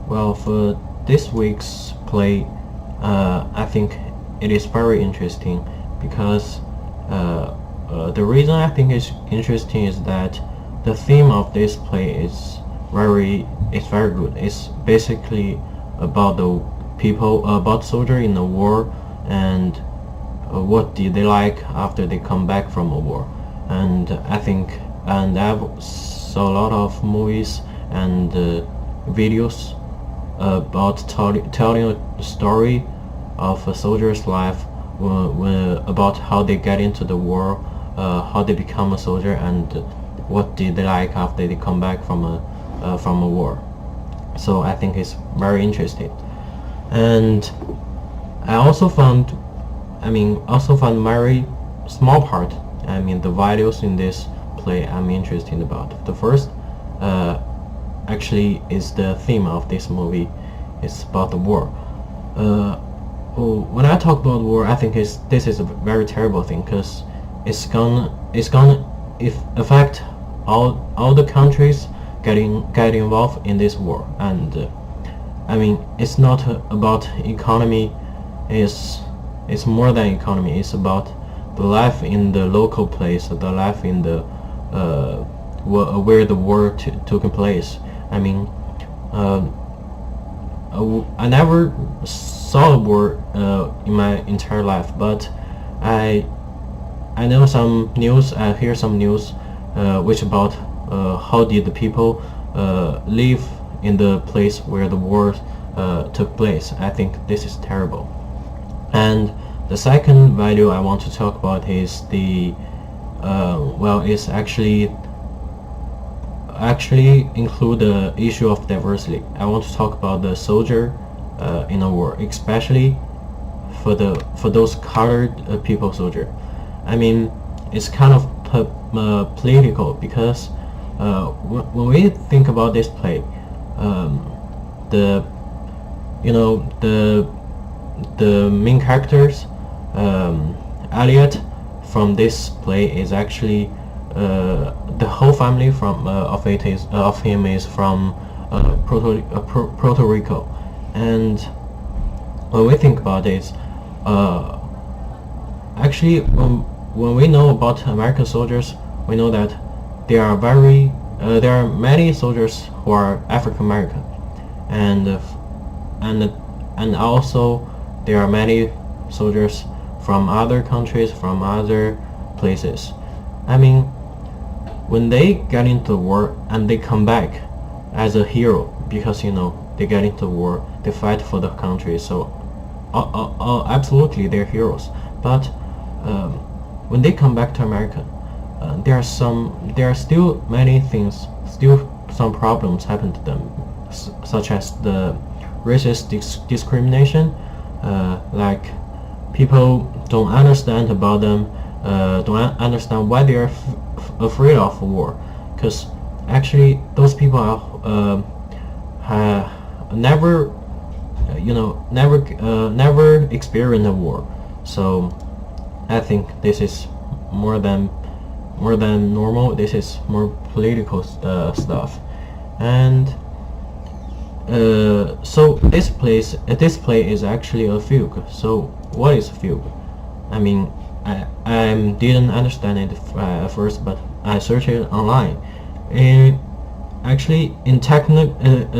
Well, for this week's play, I think it is very interesting because the reason I think it's interesting is that the theme of this play is very good. It's basically about the people, about soldier in the war, and what did they like after they come back from a war. And I think, and I've saw a lot of movies and videos about telling a story of a soldier's life, about how they get into the war, how they become a soldier, and what did they like after they come back from a war. So I think it's very interesting, and I also found very small part. The values in this play I'm interested about. The first, actually, is the theme of this movie. It's about the war. When I talk about war, I think this is a very terrible thing because it's gonna affect all the countries get involved in this war. And it's not about economy. It's more than economy. It's about the life in the local place, the life in the where the war took place. I never saw a war in my entire life, but I know some news. I hear some news which about how did the people live in the place where the war took place. I think this is terrible. And the second value I want to talk about is it's actually include the issue of diversity. I want to talk about the soldier in a war, especially for those colored people soldier. It's kind of political because when we think about this play, the you know the main characters, Elliot, from this play is actually the whole family of him is from Puerto Rico. And when we think about it, actually when we know about American soldiers, we know that there are many soldiers who are African American, and also there are many soldiers from other countries, from other places. When they get into war and they come back as a hero, because they get into war, they fight for the country, so absolutely they're heroes. But when they come back to America, there are still many things, still some problems happen to them, such as the racist discrimination, like people don't understand about them, don't understand why they are afraid of war, because actually those people are never experienced a war. So I think this is more than normal. This is more political stuff. And so this play is actually a fugue. So what is a fugue? I didn't understand it at first, but I searched it online.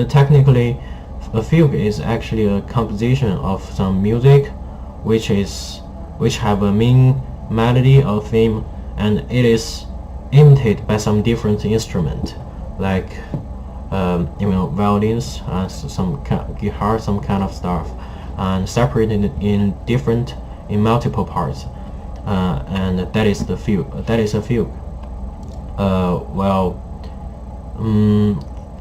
Technically, a fugue is actually a composition of some music, which have a main melody or theme, and it is imitated by some different instrument, like violins, some guitar, some kind of stuff, and separated in multiple parts, and that is the fugue. That is a fugue.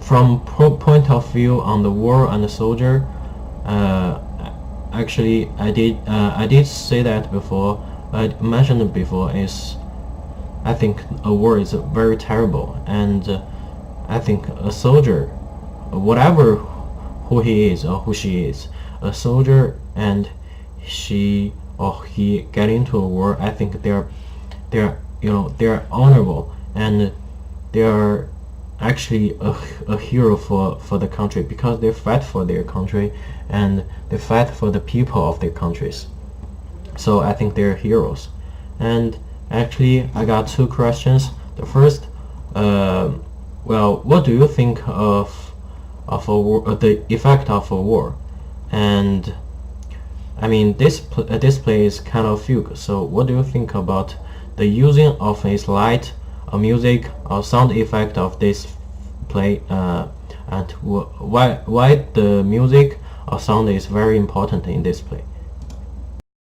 From point of view on the war and the soldier, actually I did say that before. I mentioned it before. I think a war is very terrible, and I think a soldier, whatever who he is or who she is, a soldier and she or he get into a war, I think they're honorable, and they're actually a hero for the country, because they fight for their country and they fight for the people of their countries. So I think they're heroes. And actually, I got two questions. The first, well, what do you think of a war, the effect of a war? And I mean, this play is kind of fugue. So what do you think about the using of a light, a music, or sound effect of this play, and why the music or sound is very important in this play?